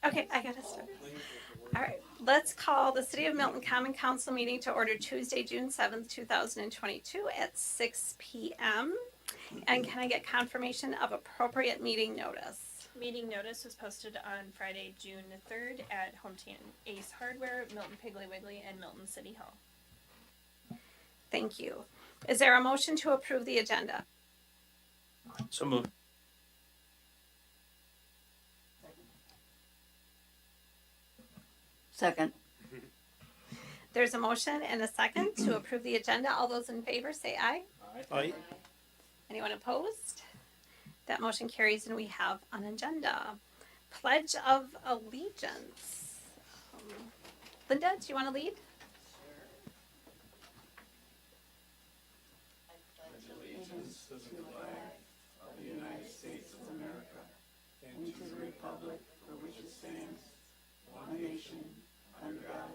Okay, I gotta start. All right, let's call the City of Milton Common Council meeting to order Tuesday, June 7th, 2022 at 6 p.m. And can I get confirmation of appropriate meeting notice? Meeting notice was posted on Friday, June 3rd at Hometown Ace Hardware, Milton Piggly Wiggly, and Milton City Hall. Thank you. Is there a motion to approve the agenda? So moved. Second. There's a motion and a second to approve the agenda. All those in favor say aye. Aye. Anyone opposed? That motion carries and we have an agenda. Pledge of Allegiance. Linda, do you want to lead? Allegiance to the flag of the United States of America and to the republic for which it stands, one nation, under God,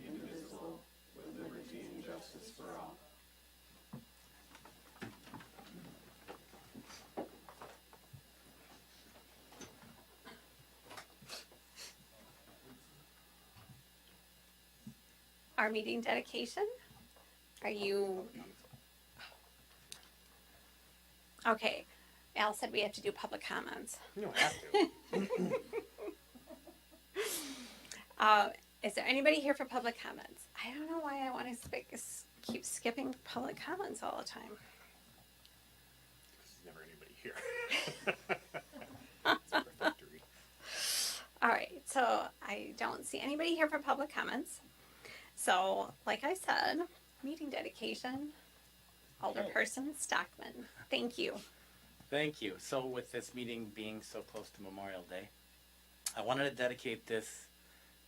indivisible, with liberty and justice for all. Our meeting dedication. Are you okay? Al said we have to do public comments. You don't have to. Is there anybody here for public comments? I don't know why I want to keep skipping public comments all the time. There's never anybody here. It's a refectory. All right, so I don't see anybody here for public comments. So, like I said, meeting dedication, Alderperson Stockman. Thank you. Thank you. So with this meeting being so close to Memorial Day, I wanted to dedicate this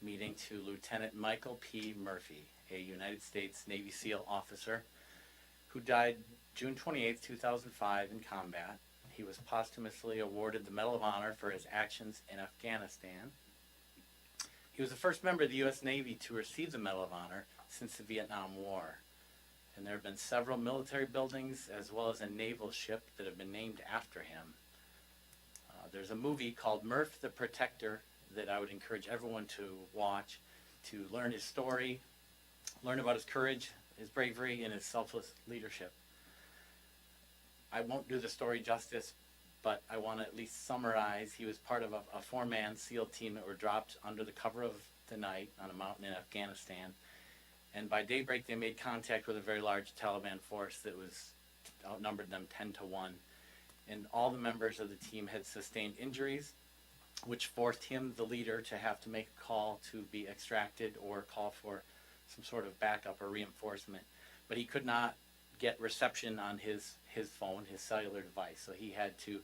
meeting to Lieutenant Michael P. Murphy, a United States Navy SEAL officer who died June 28, 2005 in combat. He was posthumously awarded the Medal of Honor for his actions in Afghanistan. He was the first member of the U.S. Navy to receive the Medal of Honor since the Vietnam War. And there have been several military buildings as well as a naval ship that have been named after him. There's a movie called Murph the Protector that I would encourage everyone to watch to learn his story, learn about his courage, his bravery, and his selfless leadership. I won't do the story justice, but I want to at least summarize. He was part of a four-man SEAL team that were dropped under the cover of the night on a mountain in Afghanistan. And by daybreak, they made contact with a very large Taliban force that outnumbered them 10-1. And all the members of the team had sustained injuries, which forced him, the leader, to have to make a call to be extracted or call for some sort of backup or reinforcement. But he could not get reception on his phone, his cellular device. So he had to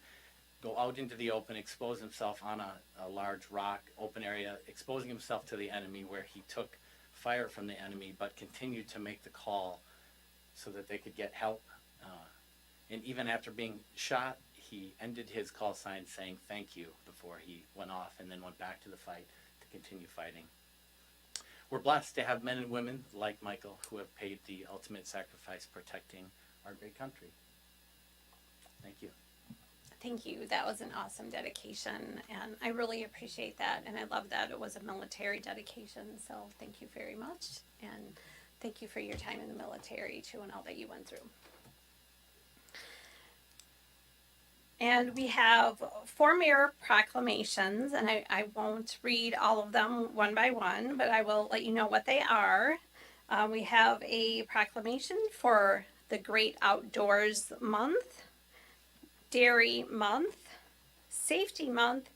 go out into the open, expose himself on a large rock, open area, exposing himself to the enemy, where he took fire from the enemy, but continued to make the call so that they could get help. And even after being shot, he ended his call sign saying thank you before he went off and then went back to the fight to continue fighting. We're blessed to have men and women like Michael who have paid the ultimate sacrifice protecting our great country. Thank you. Thank you. That was an awesome dedication, and I really appreciate that. And I love that it was a military dedication. So thank you very much, and thank you for your time in the military too, and all that you went through. And we have 4 mayor proclamations, and I won't read all of them one by one, but I will let you know what they are. We have a proclamation for the Great Outdoors Month, Dairy Month, Safety Month,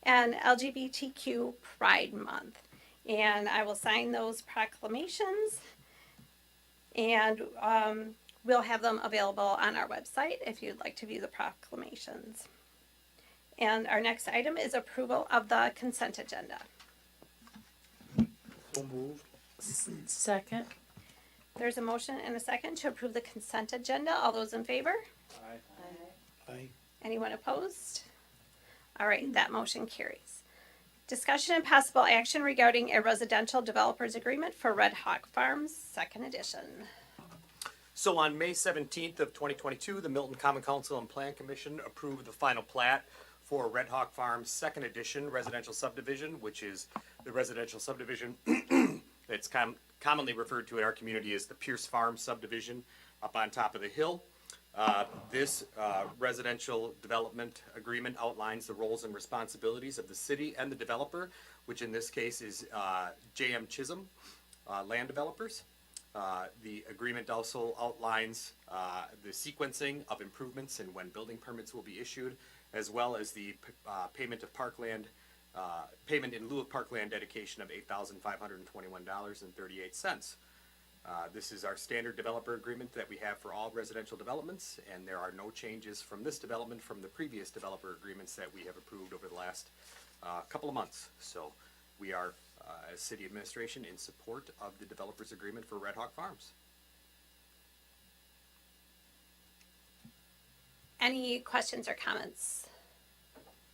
and LGBTQ Pride Month. And I will sign those proclamations, and we'll have them available on our website if you'd like to view the proclamations. And our next item is approval of the consent agenda. So moved. Second. There's a motion and a second to approve the consent agenda. All those in favor? Aye. Anyone opposed? All right, that motion carries. Discussion and possible action regarding a residential developers agreement for Red Hawk Farms, second edition. So on May 17th of 2022, the Milton Common Council and Plan Commission approved the final plat for Red Hawk Farms Second Edition residential subdivision, which is the residential subdivision that's commonly referred to in our community as the Pierce Farm subdivision up on top of the hill. This residential development agreement outlines the roles and responsibilities of the city and the developer, which in this case is J.M. Chisholm Land Developers. The agreement also outlines the sequencing of improvements and when building permits will be issued, as well as the payment of parkland, payment in lieu of parkland dedication of $8,521.38. This is our standard developer agreement that we have for all residential developments, and there are no changes from this development from the previous developer agreements that we have approved over the last couple of months. So we are, as city administration, in support of the developers agreement for Red Hawk Farms. Any questions or comments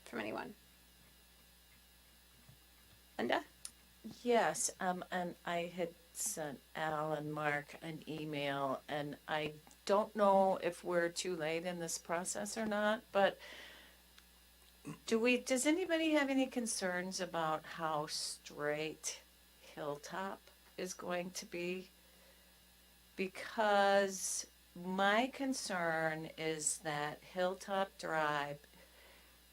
from anyone? Linda? Yes, and I had sent Al and Mark an email, and I don't know if we're too late in this process or not, but does anybody have any concerns about how straight Hilltop is going to be? Because my concern is that Hilltop Drive,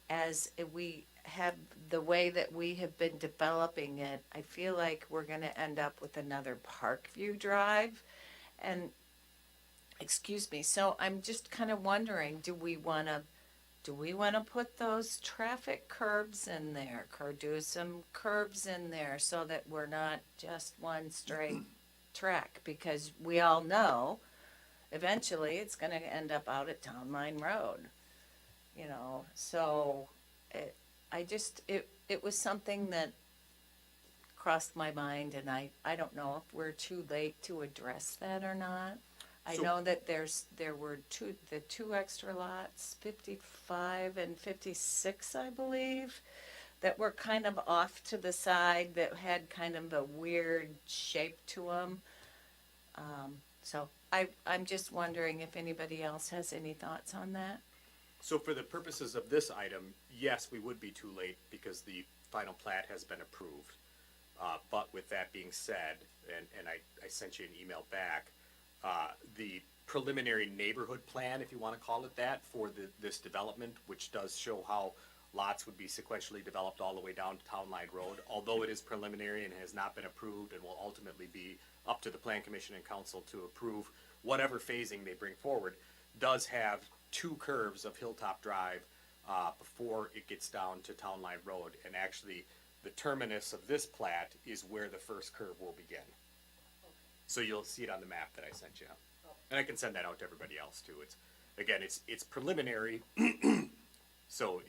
as we have the way that we have been developing it, I feel like we're going to end up with another Parkview Drive. And excuse me, so I'm just kind of wondering, do we want to put those traffic curbs in there, or do some curbs in there so that we're not just one straight track? Because we all know eventually it's going to end up out at Town Line Road, you know. So it was something that crossed my mind, and I don't know if we're too late to address that or not. I So- know that there were two extra lots, 55 and 56, I believe, that were kind of off to the side, that had kind of a weird shape to them. So I'm just wondering if anybody else has any thoughts on that. So for the purposes of this item, yes, we would be too late because the final plat has been approved. But with that being said, and I sent you an email back, the preliminary neighborhood plan, if you want to call it that, for this development, which does show how lots would be sequentially developed all the way down to Town Line Road, although it is preliminary and has not been approved and will ultimately be up to the Plan Commission and Council to approve whatever phasing they bring forward, does have two curves of Hilltop Drive before it gets down to Town Line Road. And actually, the terminus of this plat is where the first curve will begin. So you'll see it on the map that I sent you. And I can send that out to everybody else too. It's preliminary. So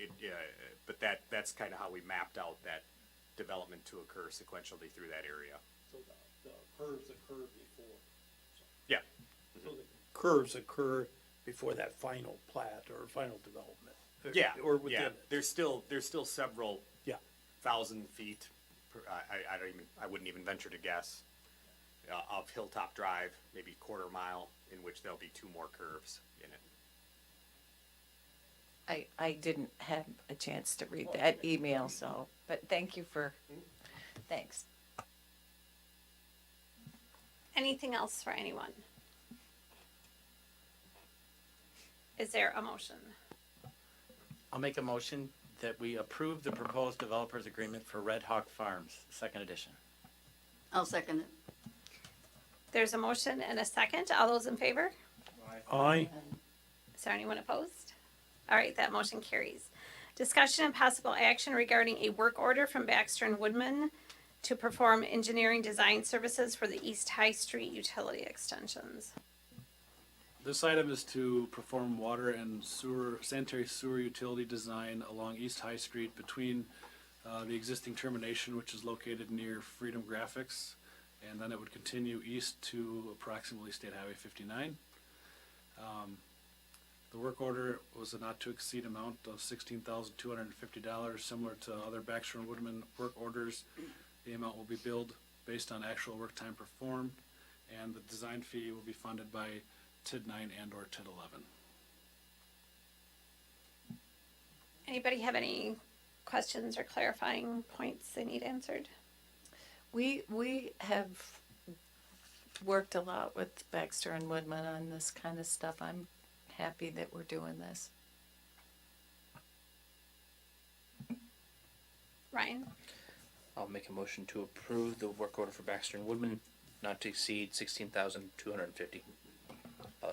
but that's kind of how we mapped out that development to occur sequentially through that area. So the curves occur before. Yeah. So the curves occur before that final plat or final development. Yeah. Or within yeah. it. There's still several Yeah. 1,000 feet. I wouldn't even venture to guess of Hilltop Drive, maybe quarter mile, in which there'll be two more curves in it. I didn't have a chance to read that email, so, but thanks. Anything else for anyone? Is there a motion? I'll make a motion that we approve the proposed developers agreement for Red Hawk Farms, second edition. I'll second it. There's a motion and a second. All those in favor? Aye. Is there anyone opposed? All right, that motion carries. Discussion and possible action regarding a work order from Baxter and Woodman to perform engineering design services for the East High Street utility extensions. This item is to perform water and sanitary sewer utility design along East High Street between the existing termination, which is located near Freedom Graphics, and then it would continue east to approximately State Highway 59. The work order was a not to exceed amount of $16,250, similar to other Baxter and Woodman work orders. The amount will be billed based on actual work time performed, and the design fee will be funded by TID 9 and or TID 11. Anybody have any questions or clarifying points they need answered? We have worked a lot with Baxter and Woodman on this kind of stuff. I'm happy that we're doing this. Ryan? I'll make a motion to approve the work order for Baxter and Woodman, not to exceed $16,250.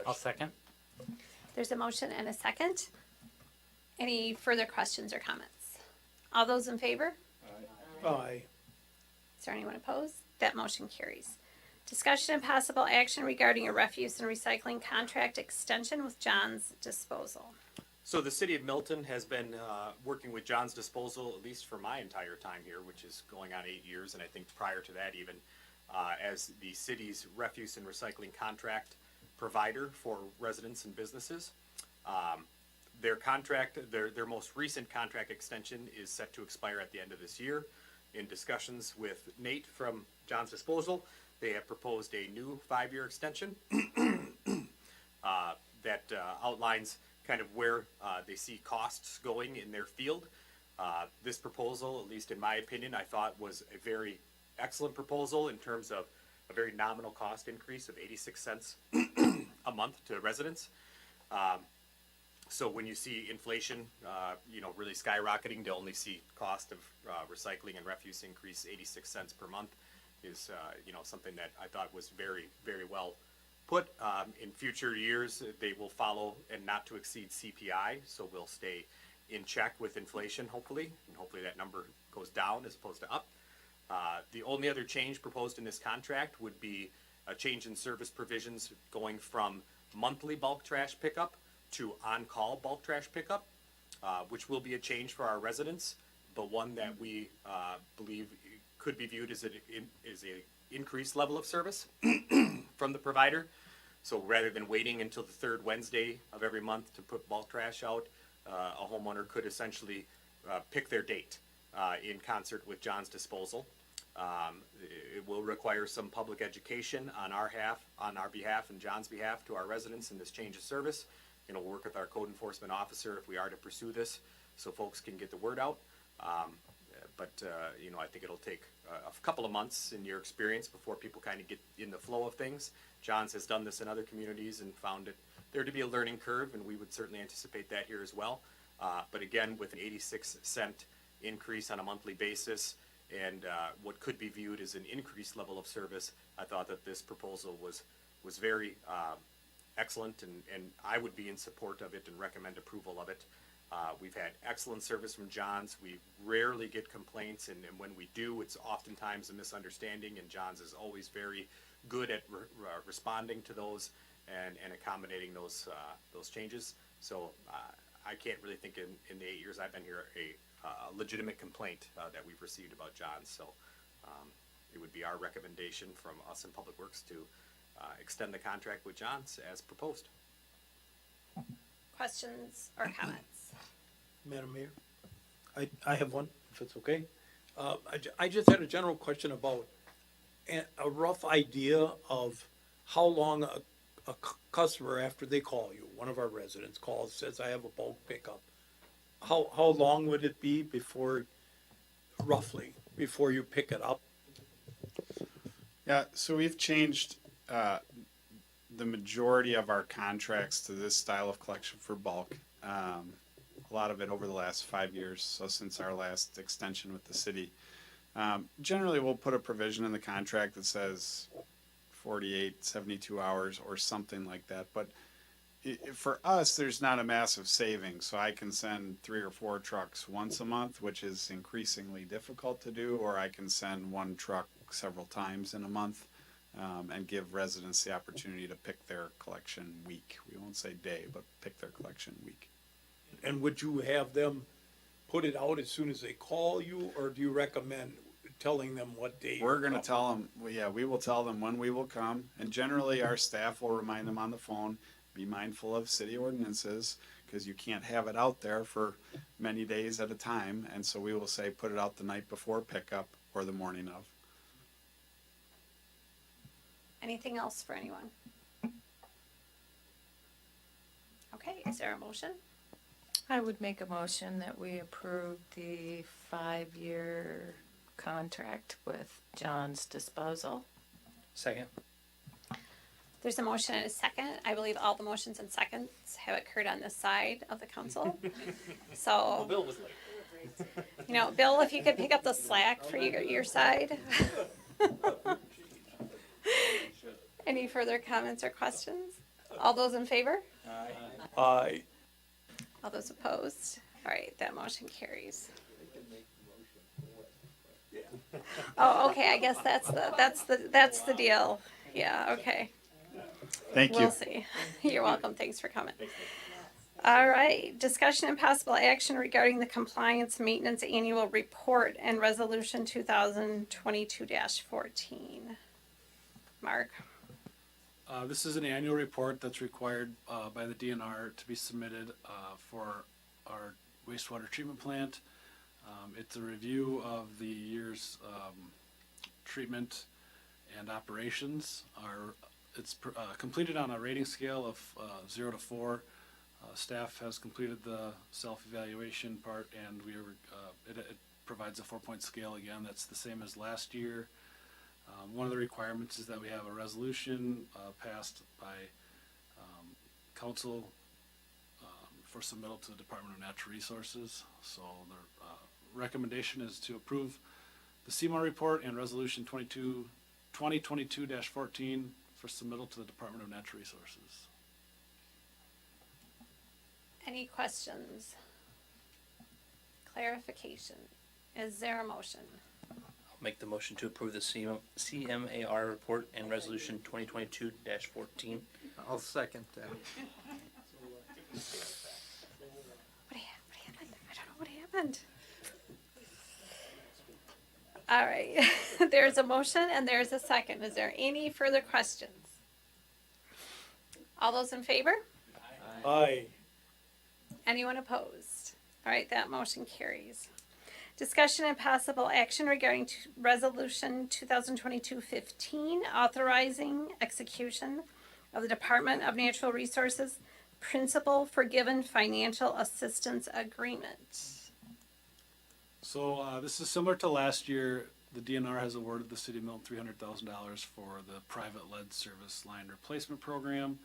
I'll second. There's a motion and a second. Any further questions or comments? All those in favor? Aye. Is there anyone opposed? That motion carries. Discussion and possible action regarding a refuse and recycling contract extension with John's Disposal. So the city of Milton has been working with John's Disposal, at least for my entire time here, which is going on 8 years, and I think prior to that even, as the city's refuse and recycling contract provider for residents and businesses. Their contract, their most recent contract extension is set to expire at the end of this year. In discussions with Nate from John's Disposal, they have proposed a new 5-year extension that outlines kind of where they see costs going in their field. This proposal, at least in my opinion, I thought was a very excellent proposal in terms of a very nominal cost increase of 86 cents a month to residents. So when you see inflation, really skyrocketing, to only see cost of recycling and refuse increase 86 cents per month is, something that I thought was very, very well put. In future years, they will follow and not to exceed CPI, so we'll stay in check with inflation, hopefully, and hopefully that number goes down as opposed to up. The only other change proposed in this contract would be a change in service provisions going from monthly bulk trash pickup to on-call bulk trash pickup, which will be a change for our residents, but one that we believe could be viewed as an increased level of service from the provider. So rather than waiting until the third Wednesday of every month to put bulk trash out, a homeowner could essentially pick their date in concert with John's Disposal. It will require some public education on our behalf and John's behalf to our residents in this change of service. We'll work with our code enforcement officer if we are to pursue this, so folks can get the word out. I think it'll take a couple of months in your experience before people kind of get in the flow of things. John's has done this in other communities and found it there to be a learning curve, and we would certainly anticipate that here as well. But again, with an 86-cent increase on a monthly basis and what could be viewed as an increased level of service, I thought that this proposal was very excellent, and I would be in support of it and recommend approval of it. We've had excellent service from John's. We rarely get complaints, and when we do, it's oftentimes a misunderstanding, and John's is always very good at responding to those and accommodating those changes. So I can't really think in the 8 years I've been here a legitimate complaint that we've received about John's. So it would be our recommendation from us in Public Works to extend the contract with John's as proposed. Questions or comments? Madam Mayor, I have one, if it's okay. I just had a general question about a rough idea of how long a customer, after they call you, one of our residents calls, says, I have a bulk pickup. How long would it be roughly, before you pick it up? Yeah, so we've changed the majority of our contracts to this style of collection for bulk. A lot of it over the last 5 years, so since our last extension with the city. Generally, we'll put a provision in the contract that says 48, 72 hours or something like that. But for us, there's not a massive savings. So I can send 3 or 4 trucks once a month, which is increasingly difficult to do, or I can send one truck several times in a month and give residents the opportunity to pick their collection week. We won't say day, but pick their collection week. And would you have them put it out as soon as they call you, or do you recommend telling them what day? We're going to tell them, we will tell them when we will come. And generally, our staff will remind them on the phone, be mindful of city ordinances, because you can't have it out there for many days at a time. And so we will say, put it out the night before pickup or the morning of. Anything else for anyone? Okay, is there a motion? I would make a motion that we approve the 5-year contract with John's Disposal. Second. There's a motion and a second. I believe all the motions and seconds have occurred on this side of the council. So, Bill was late. Bill, if you could pick up the slack for your side. Any further comments or questions? All those in favor? Aye. All those opposed? All right, that motion carries. Oh, okay, I guess that's the deal. Yeah, okay. Thank you. We'll see. You're welcome. Thanks for coming. All right, discussion and possible action regarding the compliance maintenance annual report and resolution 2022-14. Mark? This is an annual report that's required by the DNR to be submitted for our wastewater treatment plant. It's a review of the year's treatment and operations. It's completed on a rating scale of 0 to 4. Staff has completed the self-evaluation part, and it provides a 4-point scale again. That's the same as last year. One of the requirements is that we have a resolution passed by council for submittal to the Department of Natural Resources. So the recommendation is to approve the CMAR report and resolution 2022-14 for submittal to the Department of Natural Resources. Any questions? Clarification? Is there a motion? I'll make the motion to approve the CMAR report and resolution 2022-14. I'll second that. What happened? I don't know what happened. All right, there's a motion and there's a second. Is there any further questions? All those in favor? Aye. Anyone opposed? All right, that motion carries. Discussion and possible action regarding resolution 2022-15, authorizing execution of the Department of Natural Resources Principal Forgiven Financial Assistance Agreement. So this is similar to last year. The DNR has awarded the city of Milton $300,000 for the private lead service line replacement program.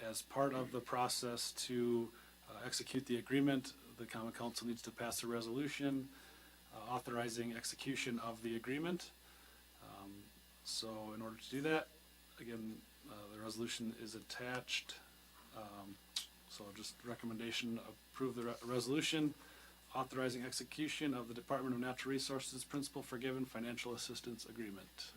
As part of the process to execute the agreement, the Common Council needs to pass a resolution authorizing execution of the agreement. So in order to do that, again, the resolution is attached. So just recommendation, approve the resolution authorizing execution of the Department of Natural Resources Principal Forgiven Financial Assistance Agreement.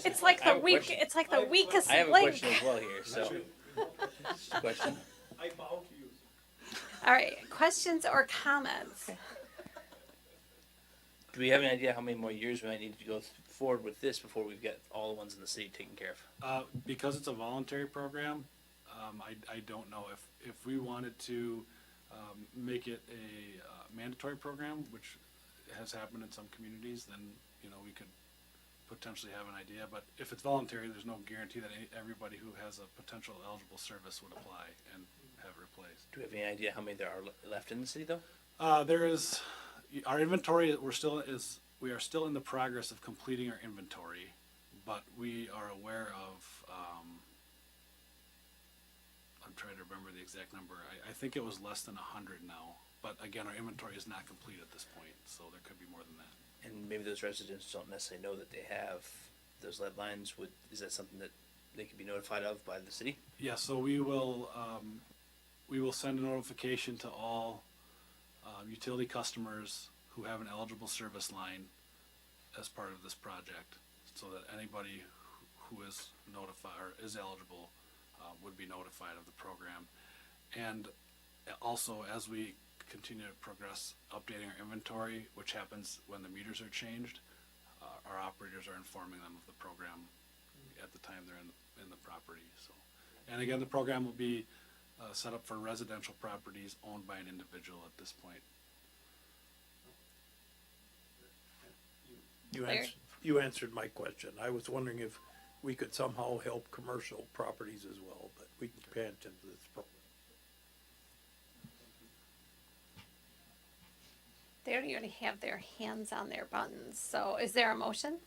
It's like I the have a question. It's like the weakest I have a link. question as well here, so. Question? I bow to you. All right, questions or comments? Do we have any idea how many more years we might need to go forward with this before we've got all the ones in the city taken care of? Because it's a voluntary program, I don't know if we wanted to make it a mandatory program, which has happened in some communities, then we could potentially have an idea. But if it's voluntary, there's no guarantee that everybody who has a potential eligible service would apply and have it replaced. Do we have any idea how many there are left in the city though? There is our inventory. We are still in the progress of completing our inventory, but we are aware of. I'm trying to remember the exact number. I think it was less than 100 now. But again, our inventory is not complete at this point, so there could be more than that. And maybe those residents don't necessarily know that they have those lead lines. Is that something that they could be notified of by the city? Yeah, so we will send a notification to all utility customers who have an eligible service line as part of this project, so that anybody who is notified or is eligible would be notified of the program. And also, as we continue to progress updating our inventory, which happens when the meters are changed, our operators are informing them of the program at the time they're in the property. So, and again, the program will be set up for residential properties owned by an individual at this point. You answered my question. I was wondering if we could somehow help commercial properties as well, but we can pay attention to this problem. They already have their hands on their buttons, so is there a motion?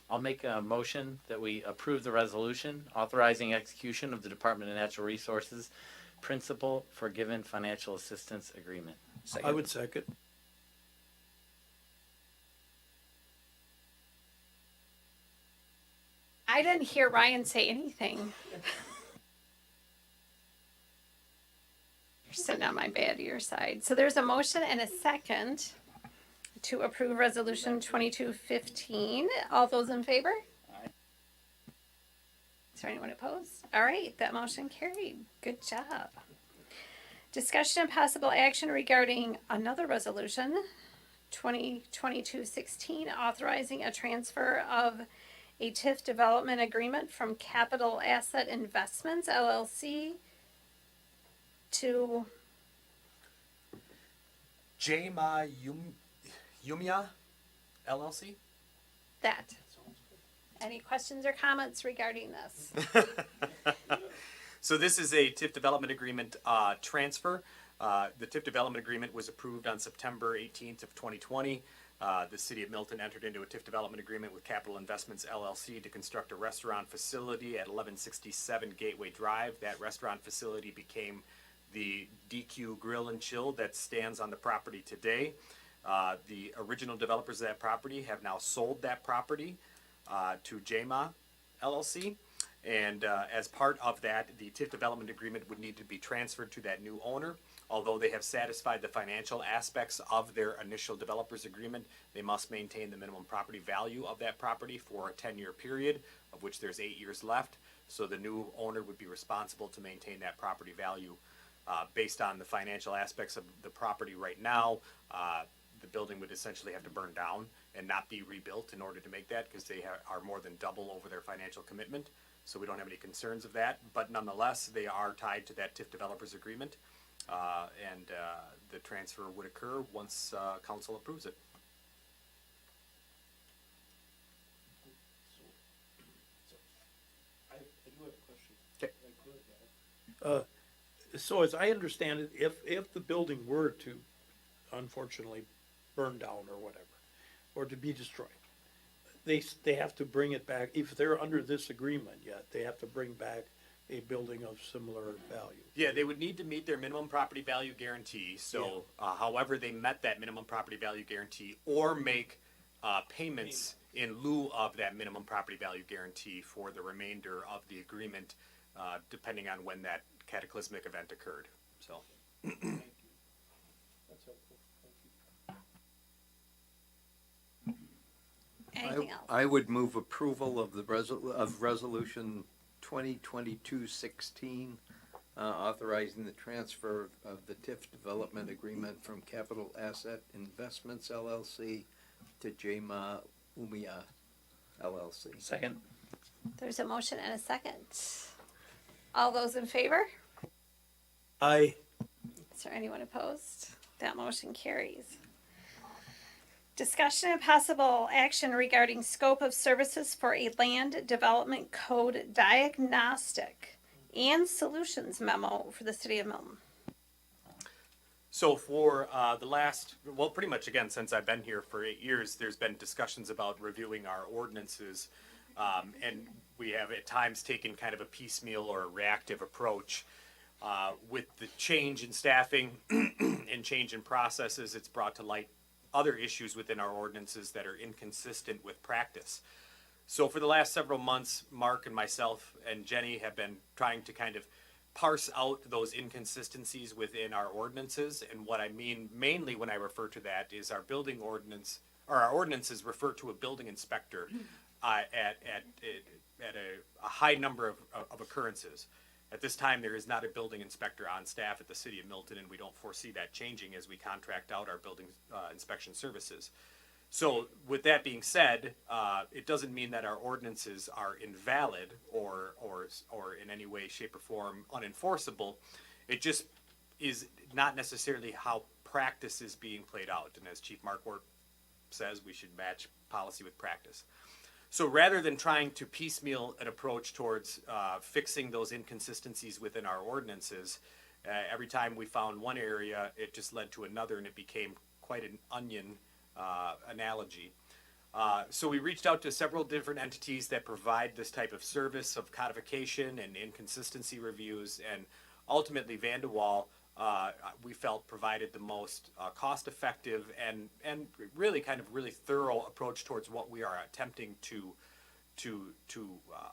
I'll make a motion that we approve the resolution authorizing execution of the Department of Natural Resources Principal Forgiven Financial Assistance Agreement. Second. I would second. I didn't hear Ryan say anything. You're sitting on my bad ear side. So there's a motion and a second to approve resolution 2215. All those in favor? Aye. Is there anyone opposed? All right, that motion carried. Good job. Discussion and possible action regarding another resolution, 2022-16, authorizing a transfer of a TIF development agreement from Capital Asset Investments LLC to Yumia LLC? that. Any questions or comments regarding this? So this is a TIF development agreement transfer. The TIF development agreement was approved on September 18th of 2020. The city of Milton entered into a TIF development agreement with Capital Investments LLC to construct a restaurant facility at 1167 Gateway Drive. That restaurant facility became the DQ Grill and Chill that stands on the property today. The original developers of that property have now sold that property to JMA LLC. And as part of that, the TIF development agreement would need to be transferred to that new owner. Although they have satisfied the financial aspects of their initial developers agreement, they must maintain the minimum property value of that property for a 10-year period, of which there's 8 years left. So the new owner would be responsible to maintain that property value based on the financial aspects of the property right now. The building would essentially have to burn down and not be rebuilt in order to make that, because they are more than double over their financial commitment. So we don't have any concerns of that, but nonetheless, they are tied to that TIF developers agreement, and the transfer would occur once council approves it. I do have a question. Okay. So as I understand it, if the building were to unfortunately burn down or whatever, or to be destroyed, they have to bring it back. If they're under this agreement yet, they have to bring back a building of similar value. Yeah, they would need to meet their minimum property value guarantee. So, however they met that minimum property value guarantee, or make payments in lieu of that minimum property value guarantee for the remainder of the agreement, depending on when that cataclysmic event occurred. So, That's helpful. Thank you. Anything else? I would move approval of the resolution 2022-16, authorizing the transfer of the TIF development agreement from Capital Asset Investments LLC to JMA Umia LLC. Second. There's a motion and a second. All those in favor? Aye. Is there anyone opposed? That motion carries. Discussion and possible action regarding scope of services for a land development code diagnostic and solutions memo for the city of Milton. So for the last, well, pretty much again, since I've been here for 8 years, there's been discussions about reviewing our ordinances. And we have at times taken kind of a piecemeal or a reactive approach. With the change in staffing and change in processes, it's brought to light other issues within our ordinances that are inconsistent with practice. So for the last several months, Mark and myself and Jenny have been trying to kind of parse out those inconsistencies within our ordinances. And what I mean mainly when I refer to that is our building ordinance, or our ordinances refer to a building inspector at a high number of occurrences. At this time, there is not a building inspector on staff at the city of Milton, and we don't foresee that changing as we contract out our building inspection services. So with that being said, it doesn't mean that our ordinances are invalid or in any way, shape, or form unenforceable. It just is not necessarily how practice is being played out. And as Chief Markwart says, we should match policy with practice. So rather than trying to piecemeal an approach towards fixing those inconsistencies within our ordinances, every time we found one area, it just led to another, and it became quite an onion analogy. So we reached out to several different entities that provide this type of service of codification and inconsistency reviews, and ultimately Vandewaal, we felt provided the most cost-effective and really kind of really thorough approach towards what we are attempting to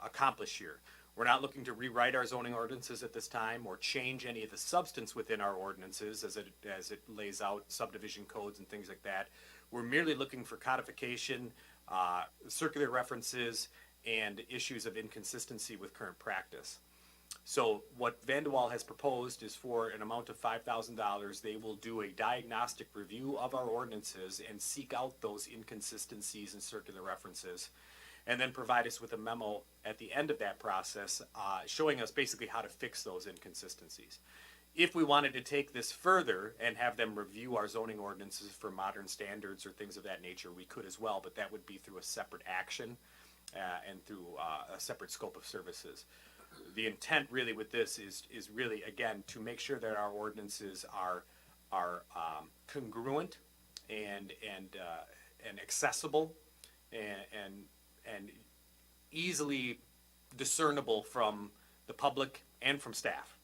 accomplish here. We're not looking to rewrite our zoning ordinances at this time or change any of the substance within our ordinances as it lays out subdivision codes and things like that. We're merely looking for codification, circular references, and issues of inconsistency with current practice. So what Vandewaal has proposed is for an amount of $5,000, they will do a diagnostic review of our ordinances and seek out those inconsistencies and circular references, and then provide us with a memo at the end of that process showing us basically how to fix those inconsistencies. If we wanted to take this further and have them review our zoning ordinances for modern standards or things of that nature, we could as well, but that would be through a separate action and through a separate scope of services. The intent really with this is really, again, to make sure that our ordinances are congruent and accessible and easily discernible from the public and from staff,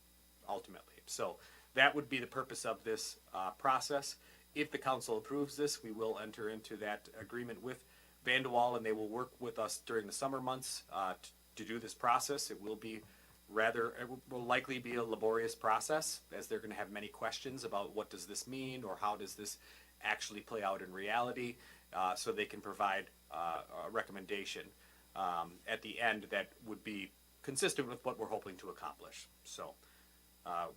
ultimately. So that would be the purpose of this process. If the council approves this, we will enter into that agreement with Vandewaal, and they will work with us during the summer months to do this process. It will likely be a laborious process, as they're going to have many questions about what does this mean or how does this actually play out in reality, so they can provide a recommendation at the end that would be consistent with what we're hoping to accomplish. So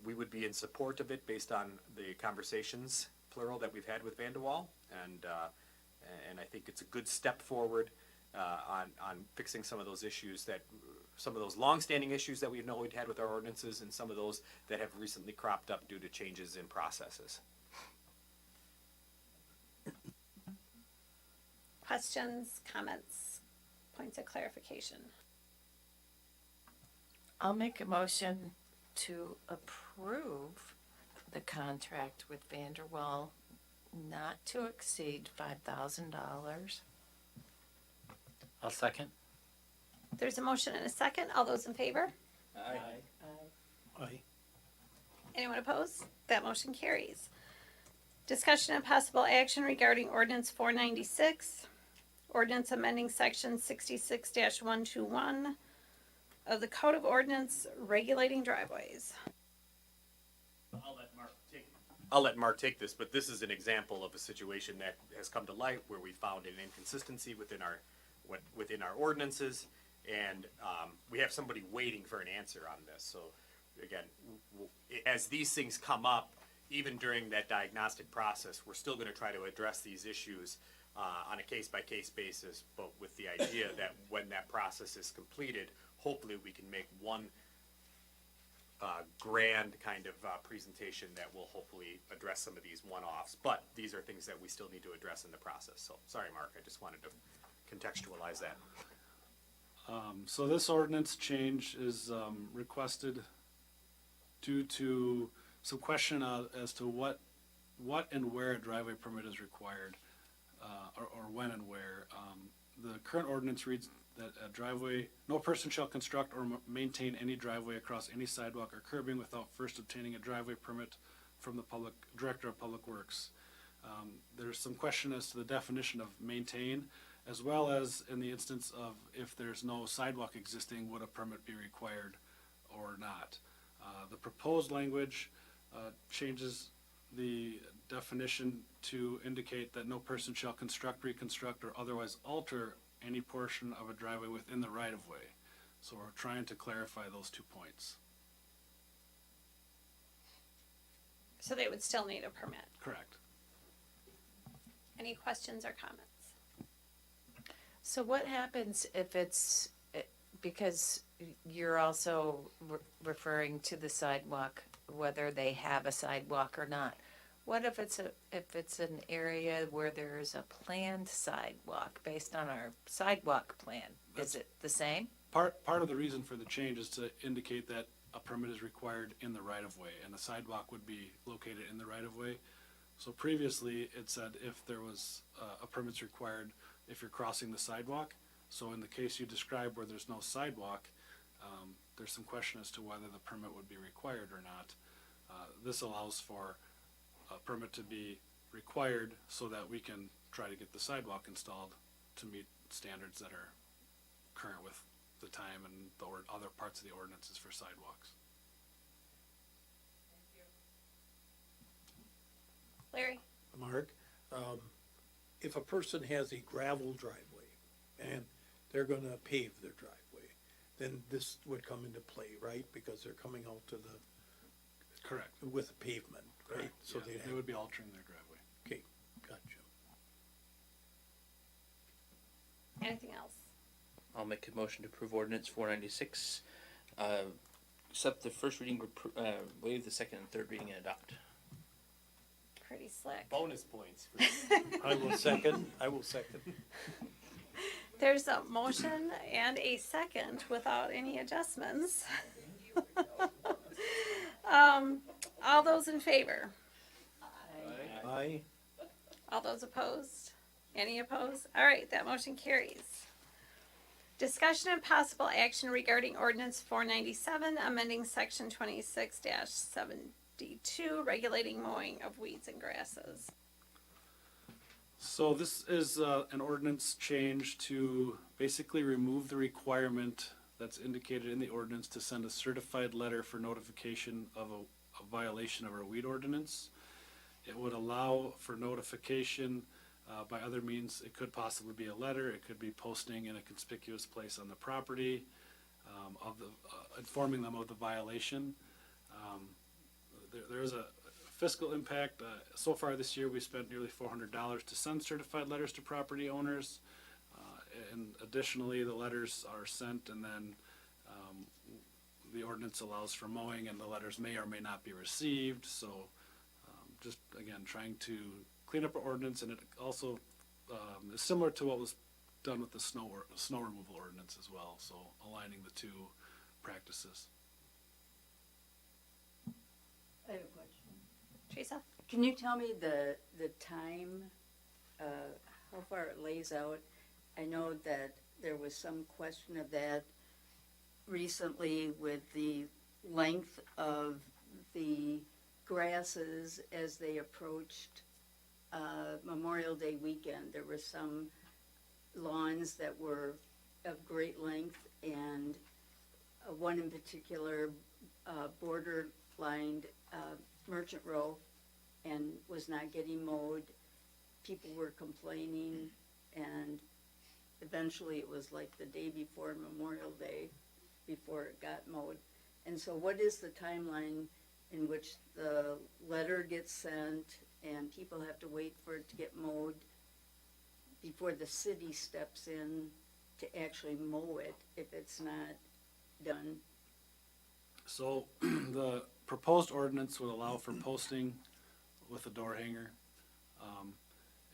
we would be in support of it based on the conversations, plural, that we've had with Vandewaal, and I think it's a good step forward on fixing some of those issues some of those long-standing issues that we know we'd had with our ordinances, and some of those that have recently cropped up due to changes in processes. Questions, comments, points of clarification? I'll make a motion to approve the contract with Vanderwall not to exceed $5,000. I'll second. There's a motion and a second. All those in favor? Aye. Anyone opposed? That motion carries. Discussion and possible action regarding ordinance 496, ordinance amending section 66-121 of the Code of Ordinance regulating driveways. I'll let Mark take this, but this is an example of a situation that has come to light where we found an inconsistency within our ordinances, and we have somebody waiting for an answer on this. So again, as these things come up, even during that diagnostic process, we're still going to try to address these issues on a case-by-case basis, but with the idea that when that process is completed, hopefully we can make one grand kind of presentation that will hopefully address some of these one-offs. But these are things that we still need to address in the process. So sorry, Mark, I just wanted to contextualize that. So this ordinance change is requested due to some question as to what and where a driveway permit is required, or when and where. The current ordinance reads that a driveway, no person shall construct or maintain any driveway across any sidewalk or curbing without first obtaining a driveway permit from the Director of Public Works. There's some question as to the definition of maintain, as well as in the instance of if there's no sidewalk existing, would a permit be required or not? The proposed language changes the definition to indicate that no person shall construct, reconstruct, or otherwise alter any portion of a driveway within the right-of-way. So we're trying to clarify those 2 points. So they would still need a permit. Correct. Any questions or comments? So what happens if because you're also referring to the sidewalk, whether they have a sidewalk or not. What if it's an area where there's a planned sidewalk based on our sidewalk plan? Is it the same? Part of the reason for the change is to indicate that a permit is required in the right of way, and the sidewalk would be located in the right of way. So previously, it said if there was a permit's required if you're crossing the sidewalk. So in the case you described where there's no sidewalk, there's some question as to whether the permit would be required or not. This allows for a permit to be required so that we can try to get the sidewalk installed to meet standards that are current with the time and the other parts of the ordinances for sidewalks. Larry? Mark, if a person has a gravel driveway and they're gonna pave their driveway, then this would come into play, right? Because they're coming out to the, Correct. with a pavement, right? So Yeah, they would be altering their driveway. okay, gotcha. Anything else? I'll make a motion to approve ordinance 496, accept the first reading, waive the second and third reading, and adopt. Pretty slick. Bonus points. I will second. There's a motion and a second without any adjustments. All those in favor? Aye. All those opposed? Any opposed? All right, that motion carries. Discussion and possible action regarding ordinance 497, amending section 26-72, regulating mowing of weeds and grasses. So this is an ordinance change to basically remove the requirement that's indicated in the ordinance to send a certified letter for notification of a violation of our weed ordinance. It would allow for notification by other means. It could possibly be a letter, it could be posting in a conspicuous place on the property, informing them of the violation. There is a fiscal impact. So far this year, we spent nearly $400 to send certified letters to property owners. And additionally, the letters are sent and then the ordinance allows for mowing and the letters may or may not be received. So just again, trying to clean up our ordinance, and it also is similar to what was done with the snow removal ordinance as well. So aligning the two practices. I have a question. Teresa? Can you tell me the time, how far it lays out? I know that there was some question of that recently with the length of the grasses as they approached Memorial Day weekend. There were some lawns that were of great length, and one in particular border-lined Merchant Row and was not getting mowed. People were complaining, and eventually it was like the day before Memorial Day before it got mowed. And so what is the timeline in which the letter gets sent and people have to wait for it to get mowed before the city steps in to actually mow it if it's not done? So the proposed ordinance would allow for posting with a door hanger.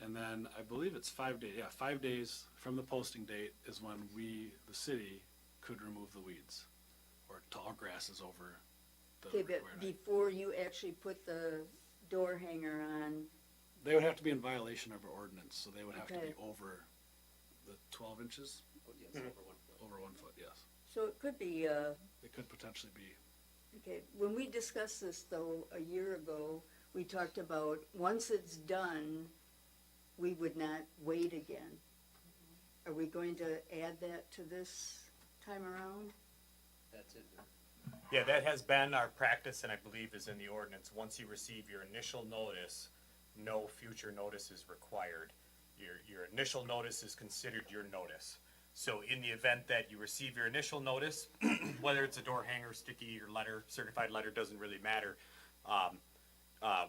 And then I believe it's 5 days. Yeah, 5 days from the posting date is when we, the city, could remove the weeds or tall grasses over the Okay, but required height. before you actually put the door hanger on, They would have to be in violation of our ordinance, so they would have to Okay. be over the 12 inches, over 1 foot, yes. so it could be, It could potentially be. okay, when we discussed this though, a year ago, we talked about, once it's done, we would not wait again. Are we going to add that to this time around? That's it. Yeah, that has been our practice, and I believe is in the ordinance. Once you receive your initial notice, no future notice is required. Your initial notice is considered your notice. So in the event that you receive your initial notice, whether it's a door hanger, sticky, or letter, certified letter, doesn't really matter.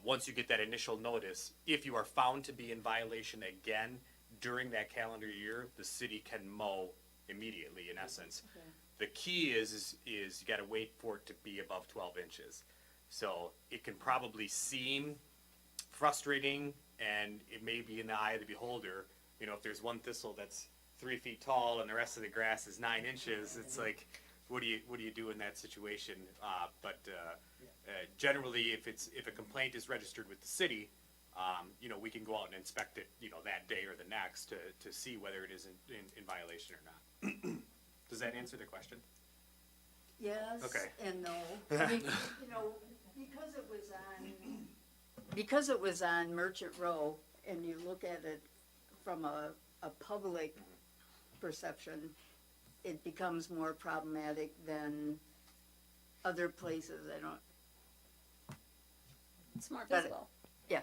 Once you get that initial notice, if you are found to be in violation again during that calendar year, the city can mow immediately, in essence. Okay. The key is you gotta wait for it to be above 12 inches. So it can probably seem frustrating, and it may be in the eye of the beholder. You know, if there's one thistle that's 3 feet tall and the rest of the grass is 9 inches, it's like, what do you do in that situation? But generally, if a complaint is registered with the city, you know, we can go out and inspect it, you know, that day or the next to see whether it is in violation or not. Does that answer the question? Yes Okay. and no. I mean, you know, because it was on Merchant Row, and you look at it from a public perception, it becomes more problematic than other places. I don't. It's more But- visible. Yeah.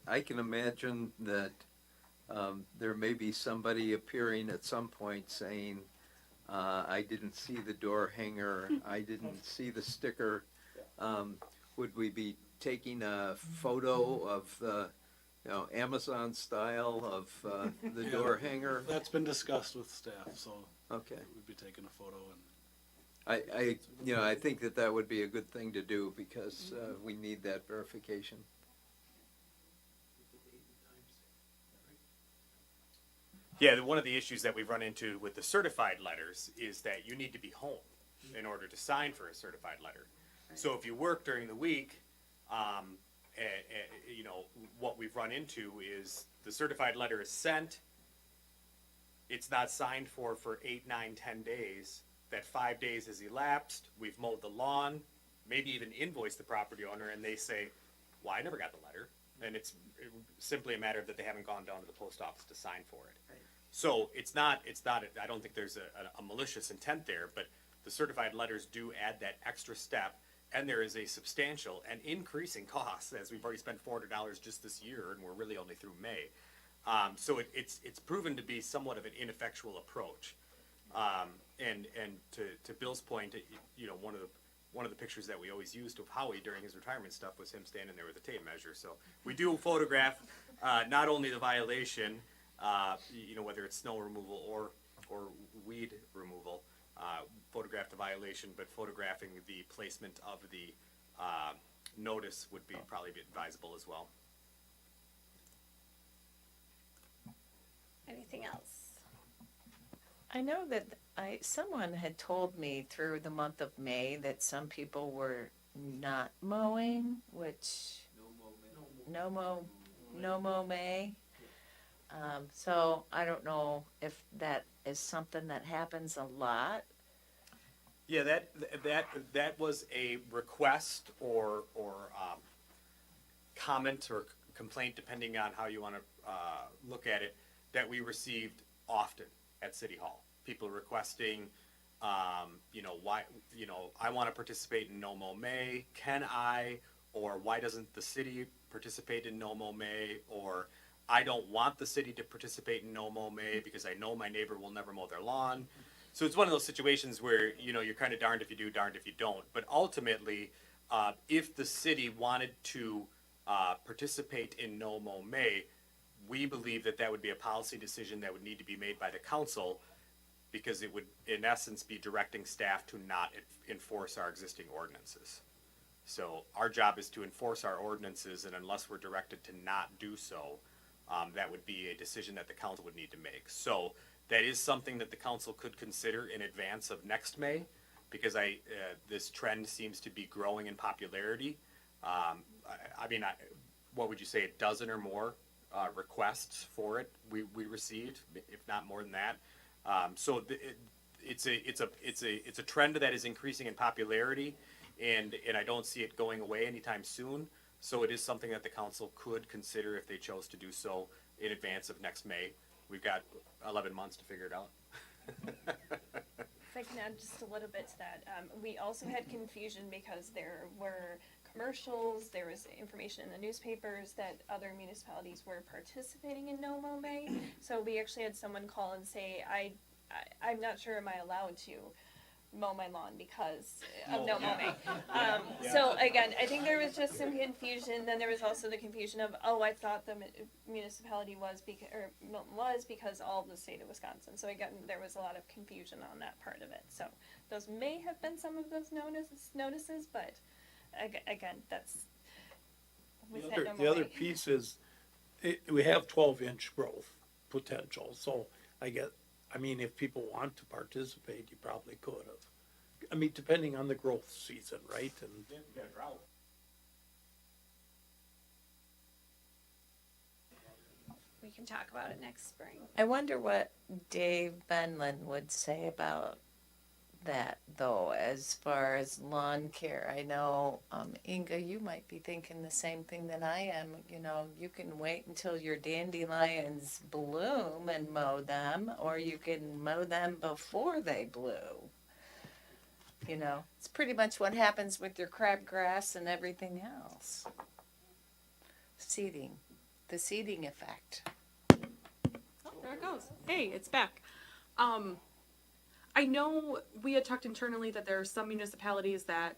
I can imagine that there may be somebody appearing at some point saying, I didn't see the door hanger, I didn't see the sticker. Would we be taking a photo of the, you know, Amazon style of the Yeah. door hanger? That's been discussed with staff, so Okay. we'd be taking a photo and. I think that would be a good thing to do because we need that verification. Yeah, one of the issues that we've run into with the certified letters is that you need to be home in order to sign for a certified letter. So if you work during the week, you know, what we've run into is the certified letter is sent, it's not signed for 8, 9, 10 days. That 5 days has elapsed, we've mowed the lawn, maybe even invoiced the property owner, and they say, well, I never got the letter. And it's simply a matter of that they haven't gone down to the post office to sign for it. Right. So it's not, I don't think there's a malicious intent there, but the certified letters do add that extra step, and there is a substantial and increasing cost, as we've already spent $400 just this year, and we're really only through May. So it's proven to be somewhat of an ineffectual approach. And to Bill's point, you know, one of the pictures that we always used of Howie during his retirement stuff was him standing there with a tape measure. So we do photograph not only the violation, you know, whether it's snow removal or weed removal, photograph the violation, but photographing the placement of the notice would be probably advisable as well. Anything else? I know that someone had told me through the month of May that some people were not mowing, which no mow May. So I don't know if that is something that happens a lot. Yeah, that was a request or comment or complaint, depending on how you want to look at it, that we received often at City Hall. People requesting, you know, why, you know, I want to participate in No Mow May. Can I? Or why doesn't the city participate in No Mow May? Or I don't want the city to participate in No Mow May because I know my neighbor will never mow their lawn. So it's one of those situations where, you know, you're kind of darned if you do, darned if you don't. But ultimately, if the city wanted to participate in No Mow May, we believe that would be a policy decision that would need to be made by the council, because it would, in essence, be directing staff to not enforce our existing ordinances. So our job is to enforce our ordinances, and unless we're directed to not do so, that would be a decision that the council would need to make. So that is something that the council could consider in advance of next May, because this trend seems to be growing in popularity. I mean, what would you say, a dozen or more requests for it we received, if not more than that. So it's a trend that is increasing in popularity, and I don't see it going away anytime soon. So it is something that the council could consider if they chose to do so in advance of next May. We've got 11 months to figure it out. If I can add just a little bit to that, we also had confusion because there were commercials, there was information in the newspapers that other municipalities were participating in No Mow May. So we actually had someone call and say, I'm not sure, am I allowed to mow my lawn because of No Mow May? So again, I think there was just some confusion. Then there was also the confusion of, oh, I thought the municipality was Milton was because all of the state of Wisconsin. So again, there was a lot of confusion on that part of it. So those may have been some of those notices, but again, that's with The that other, number. the other piece is, we have 12-inch growth potential, so I mean, if people want to participate, you probably could have. I mean, depending on the growth season, right? And We can talk about it next spring. I wonder what Dave Benlin would say about that, though, as far as lawn care. I know, Inga, you might be thinking the same thing that I am. You know, you can wait until your dandelions bloom and mow them, or you can mow them before they bloom. You know, it's pretty much what happens with your crabgrass and everything else. Seeding, the seeding effect. Oh, there it goes. Hey, it's back. I know we had talked internally that there are some municipalities that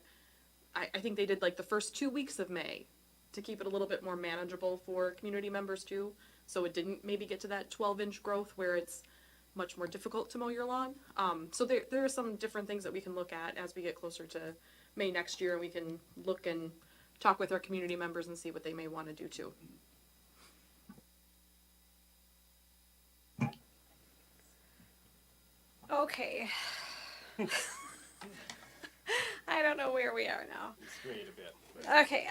I think they did like the first 2 weeks of May to keep it a little bit more manageable for community members too. So it didn't maybe get to that 12-inch growth where it's much more difficult to mow your lawn. So there are some different things that we can look at as we get closer to May next year, and we can look and talk with our community members and see what they may want to do too. Okay. I don't know where we are now. Straight a bit. Okay,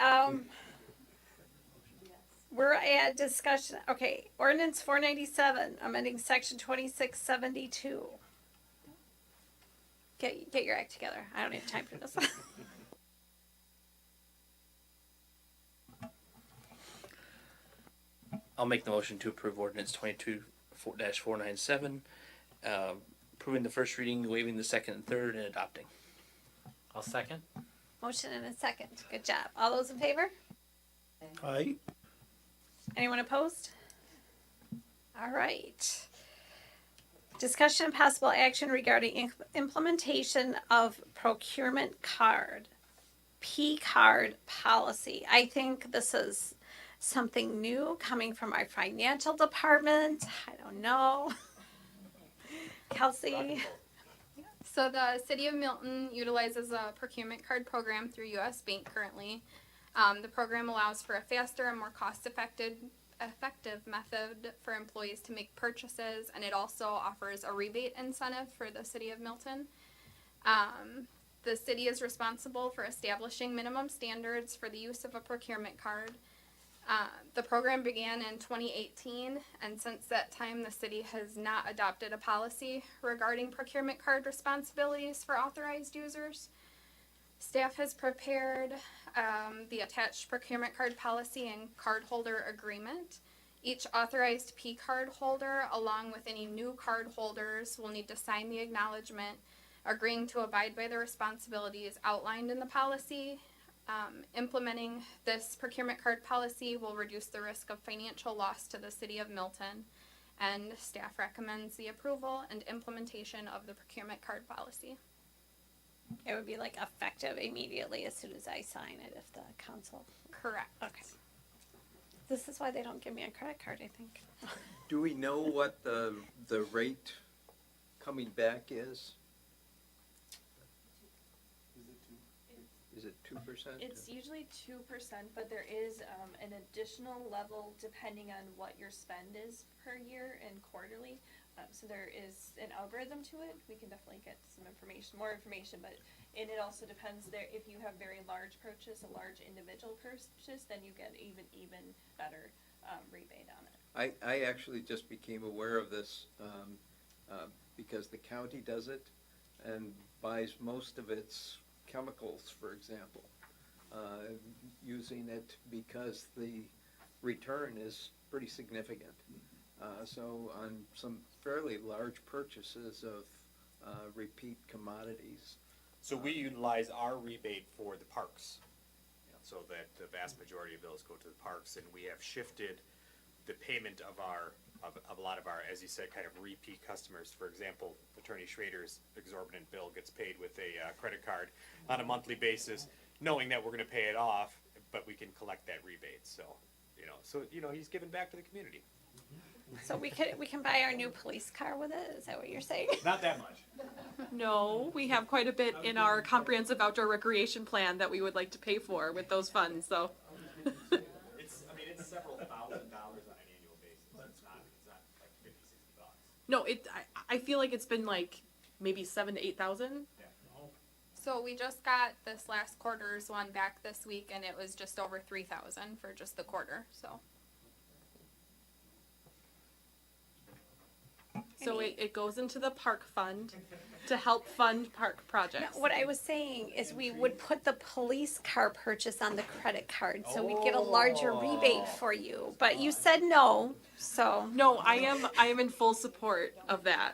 we're at discussion, okay, ordinance 497, amending section 2672. Get your act together. I don't have time for this. I'll make the motion to approve ordinance 22-497, approving the first reading, waiving the second and third, and adopting. I'll second. Motion and a second. Good job. All those in favor? I, Anyone opposed? All right. Discussion and possible action regarding implementation of procurement card, P card policy. I think this is something new coming from our financial department. I don't know. Kelsey? So the city of Milton utilizes a procurement card program through U.S. Bank currently. The program allows for a faster and more cost-effective method for employees to make purchases, and it also offers a rebate incentive for the city of Milton. The city is responsible for establishing minimum standards for the use of a procurement card. The program began in 2018, and since that time, the city has not adopted a policy regarding procurement card responsibilities for authorized users. Staff has prepared the attached procurement card policy and cardholder agreement. Each authorized P card holder, along with any new card holders, will need to sign the acknowledgement agreeing to abide by the responsibilities outlined in the policy. Implementing this procurement card policy will reduce the risk of financial loss to the city of Milton, and staff recommends the approval and implementation of the procurement card policy. It would be like effective immediately as soon as I sign it if the council. Correct. Okay. This is why they don't give me a credit card, I think. Do we know what the rate coming back is? Is it 2%? It's usually 2%, but there is an additional level depending on what your spend is per year and quarterly. So there is an algorithm to it. We can definitely get some information, more information, and it also depends there. If you have very large purchase, a large individual purchase, then you get even better rebate on it. I actually just became aware of this because the county does it and buys most of its chemicals, for example, using it because the return is pretty significant. So on some fairly large purchases of repeat commodities. So we utilize our rebate for the parks, so that the vast majority of those go to the parks, and we have shifted the payment of a lot of our, as you said, kind of repeat customers. For example, Attorney Schrader's exorbitant bill gets paid with a credit card on a monthly basis, knowing that we're going to pay it off, but we can collect that rebate. So he's giving back to the community. So we can buy our new police car with it? Is that what you're saying? Not that much. No, we have quite a bit in our comprehensive outdoor recreation plan that we would like to pay for with those funds, so. No, I feel like it's been like maybe 7,000 to 8,000. So we just got this last quarter's one back this week, and it was just over 3,000 for just the quarter. So So it goes into the park fund to help fund park projects. What I was saying is we would put the police car purchase on the credit card, so we'd get a larger rebate for you. But you said no, so No, I am in full support of that.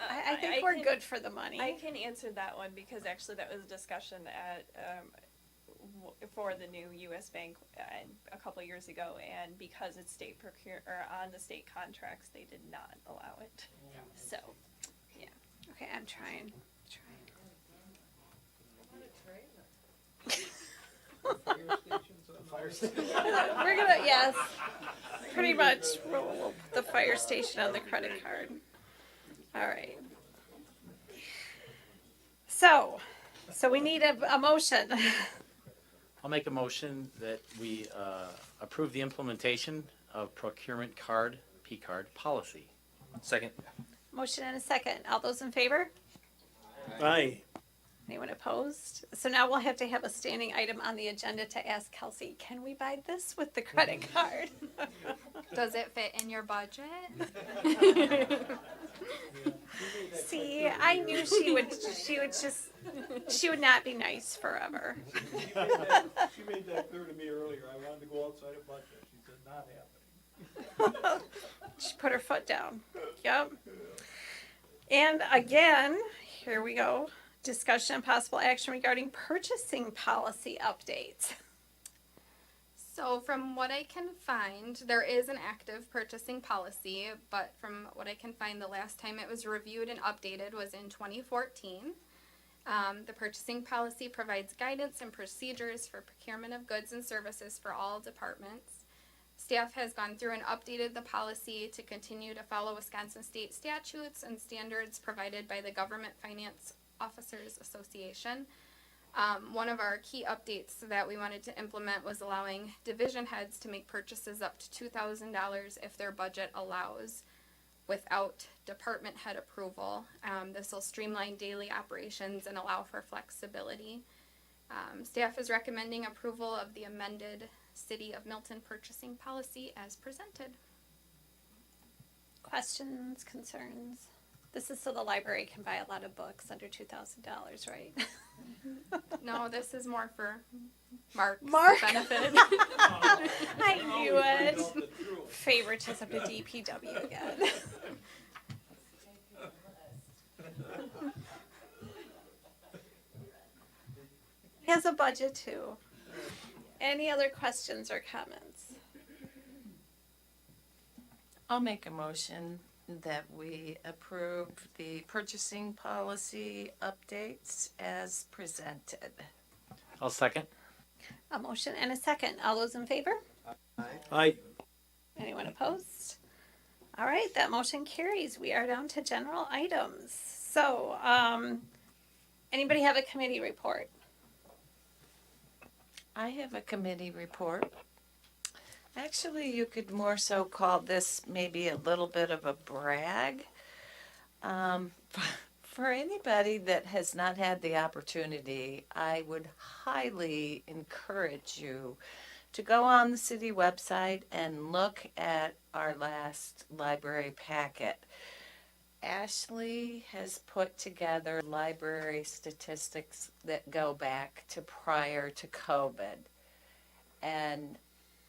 I think we're good for the money. I can answer that one because actually that was a discussion at for the new U.S. Bank a couple of years ago, and because it's state or on the state contracts, they did not allow it. So, yeah. Okay, I'm trying. We're gonna, yes, pretty much. We'll put the fire station on the credit card. All right. So we need a motion. I'll make a motion that we approve the implementation of procurement card, P-card policy. Second. Motion and a second. All those in favor? Aye. Anyone opposed? So now we'll have to have a standing item on the agenda to ask Kelsey, can we buy this with the credit card? does it fit in your budget? See, I knew she would not be nice forever. She made that clear to me earlier. I wanted to go outside of budget. She said, not happening. She put her foot down. Yep. And again, here we go. Discussion and possible action regarding purchasing policy updates. So from what I can find, there is an active purchasing policy, but from what I can find, the last time it was reviewed and updated was in 2014. The purchasing policy provides guidance and procedures for procurement of goods and services for all departments. Staff has gone through and updated the policy to continue to follow Wisconsin state statutes and standards provided by the Government Finance Officers Association. One of our key updates that we wanted to implement was allowing division heads to make purchases up to $2,000 if their budget allows without department head approval. This will streamline daily operations and allow for flexibility. Staff is recommending approval of the amended City of Milton purchasing policy as presented. Questions, concerns? This is so the library can buy a lot of books under $2,000, right? No, this is more for Mark's Mark? benefit. I knew it. Favoritism to DPW again. He has a budget too. Any other questions or comments? I'll make a motion that we approve the purchasing policy updates as presented. I'll second. A motion and a second. All those in favor? Aye. Anyone opposed? All right, that motion carries. We are down to general items. So, anybody have a committee report? I have a committee report. Actually, you could more so call this maybe a little bit of a brag. For anybody that has not had the opportunity, I would highly encourage you to go on the city website and look at our last library packet. Ashley has put together library statistics that go back to prior to COVID. And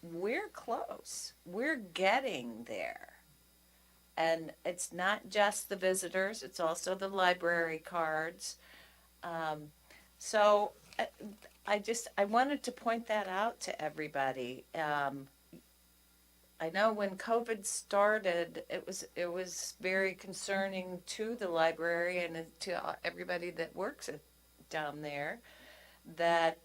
we're close. We're getting there. And it's not just the visitors, it's also the library cards. So I wanted to point that out to everybody. I know when COVID started, it was very concerning to the library and to everybody that works down there that,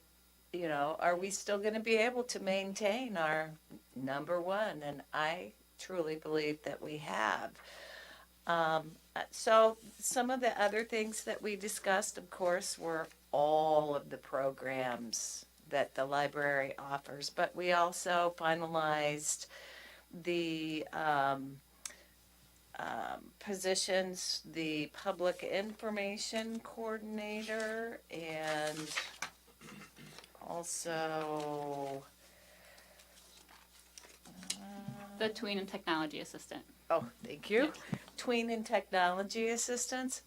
you know, are we still going to be able to maintain our number one? And I truly believe that we have. So some of the other things that we discussed, of course, were all of the programs that the library offers. But we also finalized the positions, the public information coordinator, and also The tween and technology assistant. oh, thank you. Yes. Tween and technology assistants.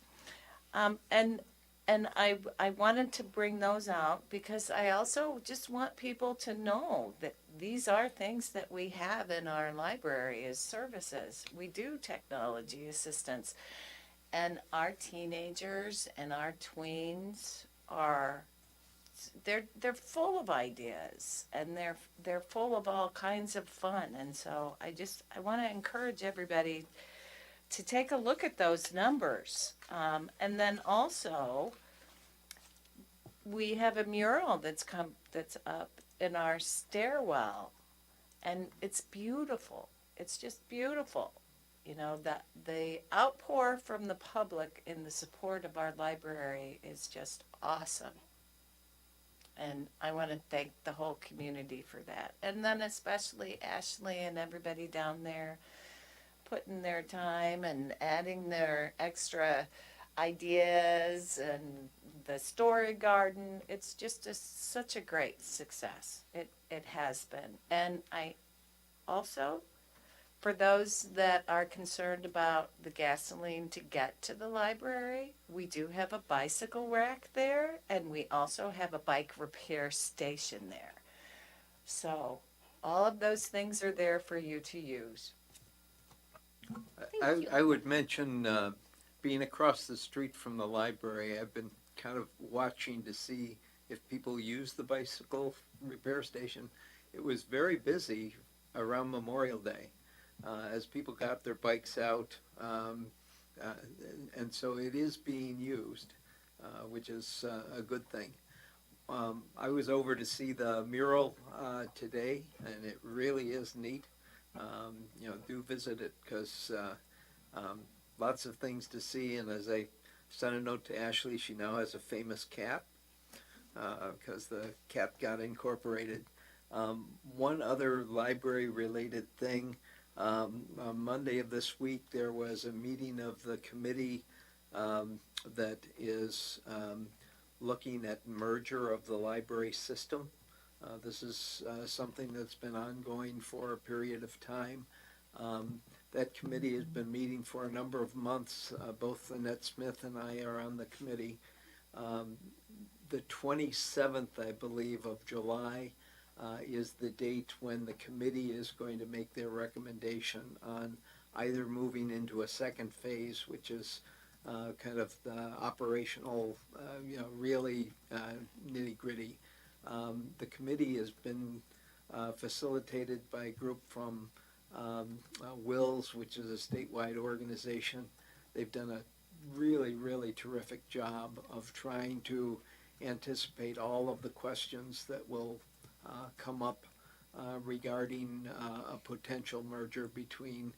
And I wanted to bring those out because I also just want people to know that these are things that we have in our library as services. We do technology assistance. And our teenagers and our tweens are they're full of ideas, and they're full of all kinds of fun. And so I want to encourage everybody to take a look at those numbers. And then also, we have a mural that's up in our stairwell, and it's beautiful. It's just beautiful. You know, that the outpour from the public in the support of our library is just awesome. And I want to thank the whole community for that. And then especially Ashley and everybody down there putting their time and adding their extra ideas, and the story garden. It's just such a great success. It has been. And I also, for those that are concerned about the gasoline to get to the library, we do have a bicycle rack there, and we also have a bike repair station there. So all of those things are there for you to use. I would mention, being across the street from the library, I've been kind of watching to see if people use the bicycle repair station. It was very busy around Memorial Day, as people got their bikes out, and so it is being used, which is a good thing. I was over to see the mural today, and it really is neat. Do visit it, because lots of things to see. And as I sent a note to Ashley, she now has a famous cat, because the cat got incorporated. One other library-related thing, on Monday of this week, there was a meeting of the committee that is looking at merger of the library system. This is something that's been ongoing for a period of time. That committee has been meeting for a number of months. Both Annette Smith and I are on the committee. The 27th, I believe, of July is the date when the committee is going to make their recommendation on either moving into a second phase, which is kind of the operational, really nitty-gritty. The committee has been facilitated by a group from Wills, which is a statewide organization. They've done a really, really terrific job of trying to anticipate all of the questions that will come up regarding a potential merger between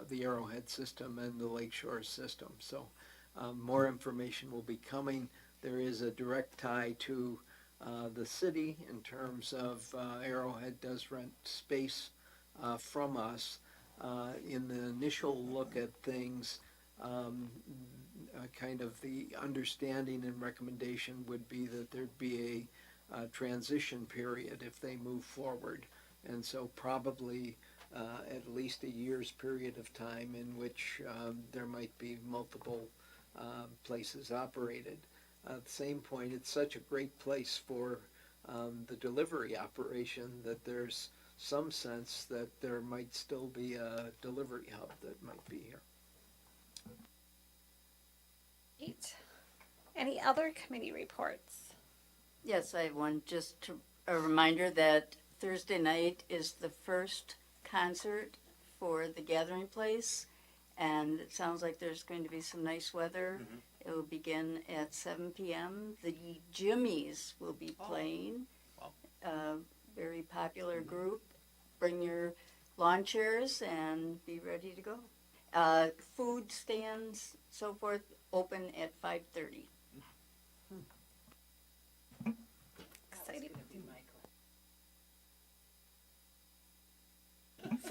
the Arrowhead system and the Lakeshore system. So more information will be coming. There is a direct tie to the city in terms of Arrowhead does rent space from us. In the initial look at things, kind of the understanding and recommendation would be that there'd be a transition period if they move forward. And so probably at least a year's period of time in which there might be multiple places operated. At the same point, it's such a great place for the delivery operation that there's some sense that there might still be a delivery hub that might be here. Great. Any other committee reports? Yes, I have one. Just a reminder that Thursday night is the first concert for the Gathering Place, and it sounds like there's going to be some nice weather. Mm-hmm. It will begin at 7 p.m. The Jimmies will be playing. Wow. Very popular group. Bring your lawn chairs and be ready to go. Food stands, so forth, open at 5:30. Exciting.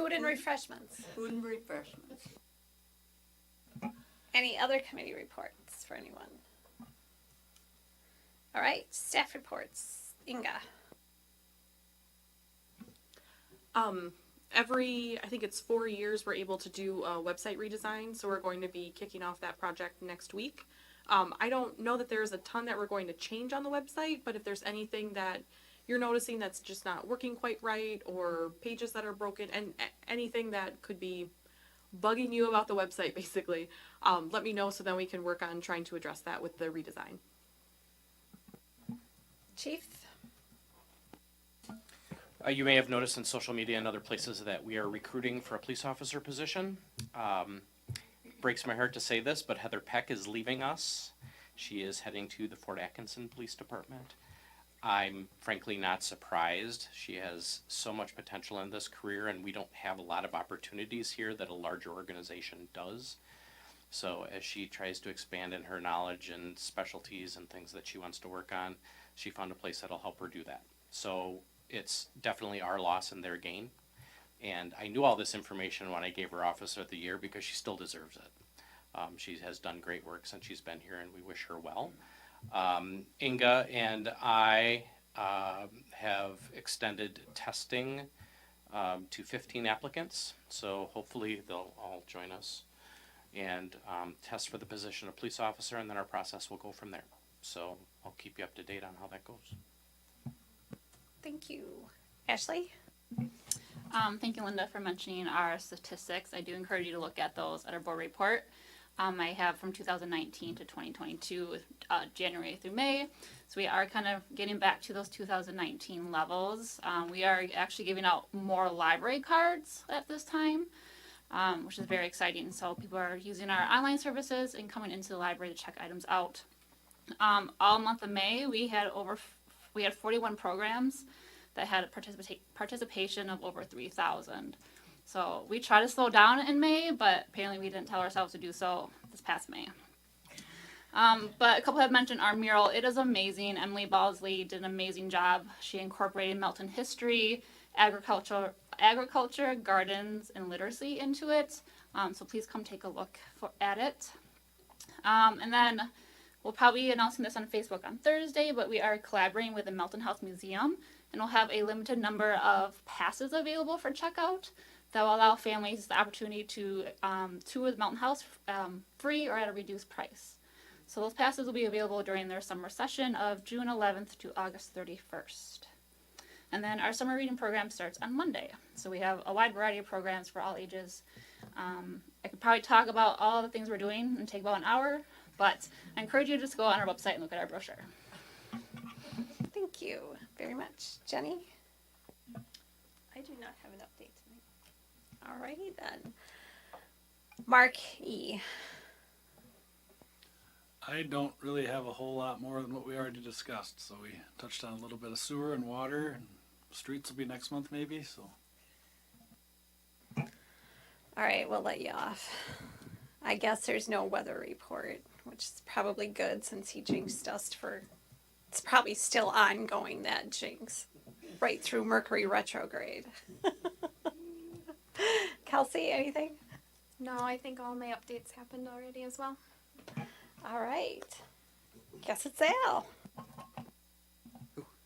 Food and refreshments. Food and refreshments. Any other committee reports for anyone? All right, staff reports. Inga. I think it's 4 years, we're able to do a website redesign, so we're going to be kicking off that project next week. I don't know that there's a ton that we're going to change on the website, but if there's anything that you're noticing that's just not working quite right, or pages that are broken, and anything that could be bugging you about the website, basically, let me know so then we can work on trying to address that with the redesign. Chief. You may have noticed in social media and other places that we are recruiting for a police officer position. Breaks my heart to say this, but Heather Peck is leaving us. She is heading to the Fort Atkinson Police Department. I'm frankly not surprised. She has so much potential in this career, and we don't have a lot of opportunities here that a larger organization does. So as she tries to expand in her knowledge and specialties and things that she wants to work on, she found a place that'll help her do that. So it's definitely our loss and their gain. And I knew all this information when I gave her Officer of the Year because she still deserves it. She has done great work since she's been here, and we wish her well. Inga and I have extended testing to 15 applicants, so hopefully they'll all join us and test for the position of police officer, and then our process will go from there. So I'll keep you up to date on how that goes. Thank you. Ashley? Thank you, Linda, for mentioning our statistics. I do encourage you to look at those at our board report. I have from 2019 to 2022, January through May. So we are kind of getting back to those 2019 levels. We are actually giving out more library cards at this time, which is very exciting. So people are using our online services and coming into the library to check items out. All month of May, we had 41 programs that had participation of over 3,000. So we try to slow down in May, but apparently we didn't tell ourselves to do so this past May. But a couple have mentioned our mural. It is amazing. Emily Balsley did an amazing job. She incorporated Milton history, agriculture, gardens, and literacy into it. So please come take a look at it. And then we'll probably be announcing this on Facebook on Thursday, but we are collaborating with the Milton House Museum, and we'll have a limited number of passes available for checkout that will allow families the opportunity to tour the Milton House free or at a reduced price. So those passes will be available during their summer session of June 11th to August 31st. And then our summer reading program starts on Monday. So we have a wide variety of programs for all ages. I could probably talk about all the things we're doing and take about an hour, but I encourage you to just go on our website and look at our brochure. Thank you very much. Jenny? I do not have an update tonight. Alrighty then. Mark E. I don't really have a whole lot more than what we already discussed. So we touched on a little bit of sewer and water, and streets will be next month maybe. So. All right, we'll let you off. I guess there's no weather report, which is probably good since he jinxed us for. It's probably still ongoing, that jinx, right through Mercury retrograde. Kelsey, anything? No, I think all my updates happened already as well. All right. Guess it's Al.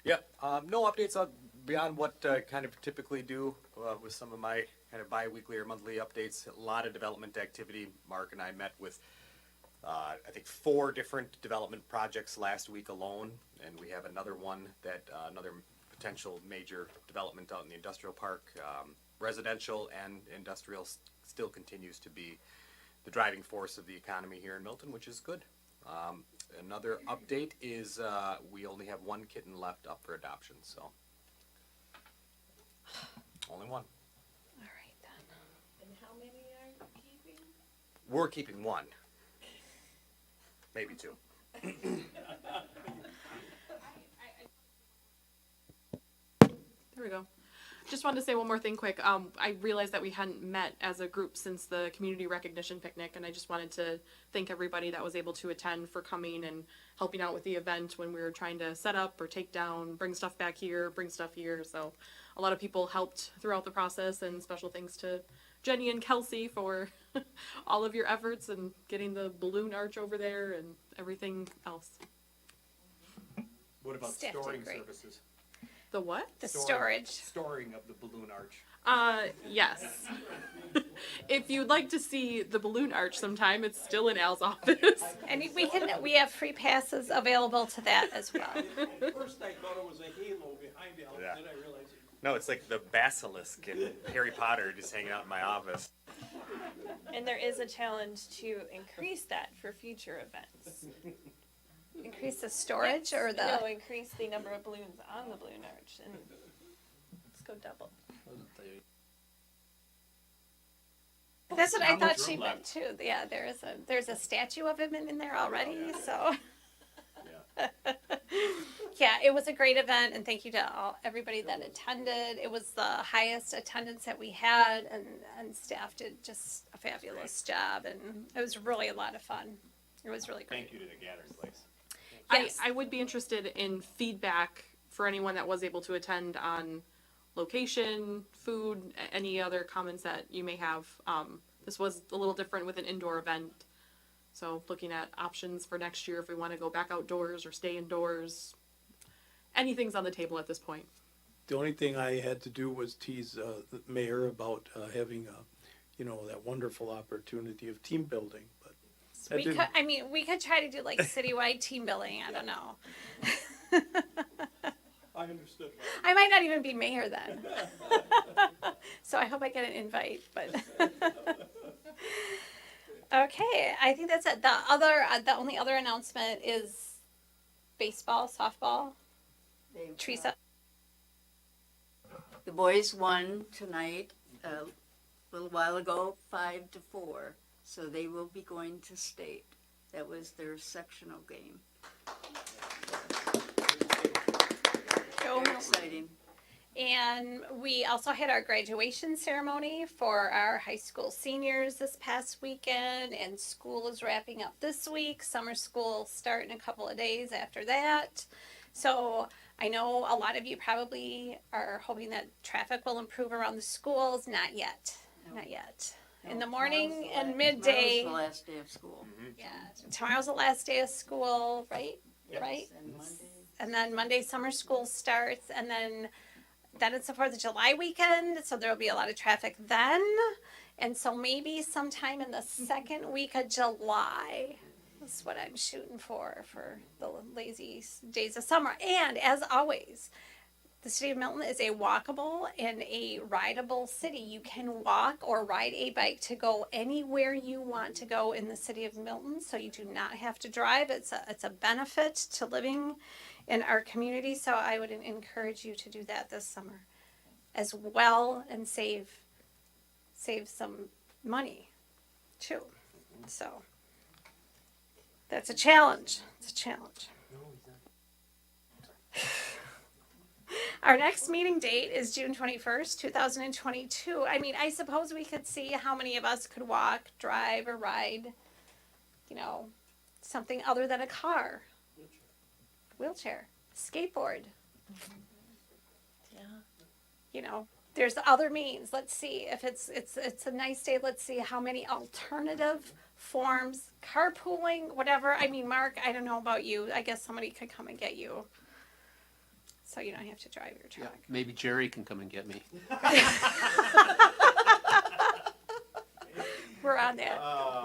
Yeah, no updates beyond what kind of typically do with some of my kind of bi-weekly or monthly updates. A lot of development activity. Mark and I met with I think 4 different development projects last week alone, and we have another one that another potential major development out in the industrial park. Residential and industrial still continues to be the driving force of the economy here in Milton, which is good. Another update is we only have 1 kitten left up for adoption, so only 1. All right then. And how many are you keeping? We're keeping 1, maybe 2. There we go. Just wanted to say one more thing quick. I realized that we hadn't met as a group since the community recognition picnic, and I just wanted to thank everybody that was able to attend for coming and helping out with the event when we were trying to set up or take down, bring stuff back here, bring stuff here. So a lot of people helped throughout the process, and special thanks to Jenny and Kelsey for all of your efforts and getting the balloon arch over there and everything else. What about Staff did storing great. services? The what? The storage. Storing of the balloon arch. Yes. If you'd like to see the balloon arch sometime, it's still in Al's office. And we have free passes available to that as well. At first I thought it was a halo behind it, Yeah. then I realized it. No, it's like the basilisk in Harry Potter just hanging out in my office. And there is a challenge to increase that for future events. Increase the storage or No, the, increase the number of balloons on the balloon arch and let's go double. that's what I How much thought she room meant too. Yeah, there's a statue of him in there already, so. Yeah, it was a great event, and thank you to everybody that attended. It was the highest attendance that we had, and staff did just a fabulous job, and it was really a lot of fun. It was really great. Thank you to the Gather's Place. Yes. I would be interested in feedback for anyone that was able to attend on location, food, any other comments that you may have. This was a little different with an indoor event. So looking at options for next year if we want to go back outdoors or stay indoors. Anything's on the table at this point. The only thing I had to do was tease the mayor about having, that wonderful opportunity of team building, but that didn't. We could try to do like citywide team building. I don't know. I understood. I might not even be mayor then. So I hope I get an invite, but. Okay, I think that's it. The only other announcement is baseball, softball. Teresa. The boys won tonight, a little while ago, 5-4. So they will be going to state. That was their sectional game. Very exciting. And we also had our graduation ceremony for our high school seniors this past weekend, and school is wrapping up this week. Summer school will start in a couple of days after that. So I know a lot of you probably are hoping that traffic will improve around the schools. Not yet. No. Not yet. No, In the morning tomorrow's the and la- midday. Tomorrow's the last day of school. Yeah. Tomorrow's the last day of school, right? Yes, Right? and Monday. And then Monday summer school starts, and then it's the 4th of July weekend, so there'll be a lot of traffic then. And so maybe sometime in the second week of July is what I'm shooting for the lazy days of summer. And as always, the city of Milton is a walkable and a rideable city. You can walk or ride a bike to go anywhere you want to go in the city of Milton, so you do not have to drive. It's a benefit to living in our community, so I would encourage you to do that this summer as well, and save some money too. So that's a challenge. It's a challenge. Our next meeting date is June 21st, 2022. I suppose we could see how many of us could walk, drive, or ride, something other than a car. Wheelchair, skateboard. Yeah. There's other means. Let's see if it's a nice day. Let's see how many alternative forms, carpooling, whatever. Mark, I don't know about you. I guess somebody could come and get you, so you don't have to drive your truck. Maybe Jerry can come and get me. We're on that.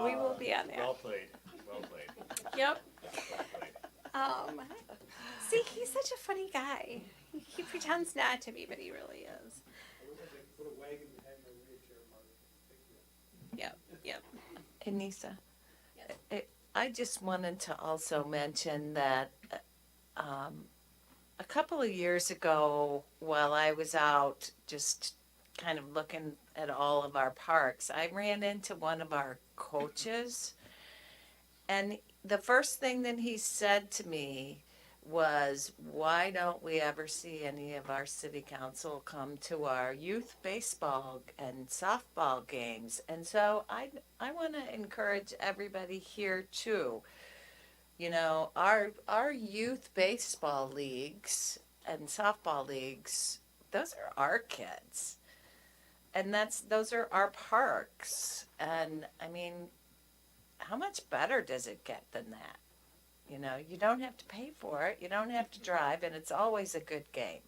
We will be on that. Well played. Well played. Yep. Well played. See, he's such a funny guy. He pretends not to be, but he really is. Yep. Anissa, I just wanted to also mention that a couple of years ago, while I was out just kind of looking at all of our parks, I ran into one of our coaches, and the first thing that he said to me was, why don't we ever see any of our city council come to our youth baseball and softball games? And so I want to encourage everybody here too. You know, our youth baseball leagues and softball leagues, those are our kids. And those are our parks. And I mean, how much better does it get than that? You know, you don't have to pay for it, you don't have to drive, and it's always a good game.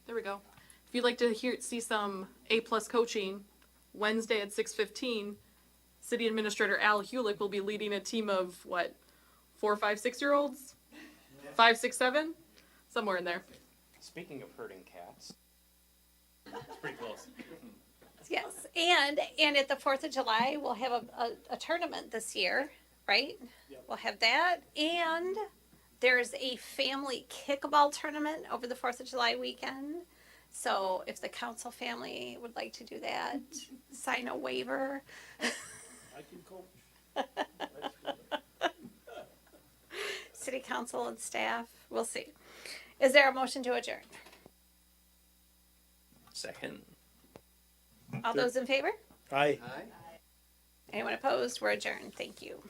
There we go. If you'd like to see some A+ coaching, Wednesday at 6:15, City Administrator Al Hulick will be leading a team of what, 4, 5, 6-year-olds, 5, 6, 7, somewhere in there. Speaking of herding cats, it's pretty close. Yes, and at the 4th of July, we'll have a tournament this year, right? We'll have that, and there's a family kickball tournament over the 4th of July weekend. So if the council family would like to do that, sign a waiver. I can coach. City council and staff, we'll see. Is there a motion to adjourn? Second. All those in favor? Aye. Anyone opposed? We're adjourned. Thank you.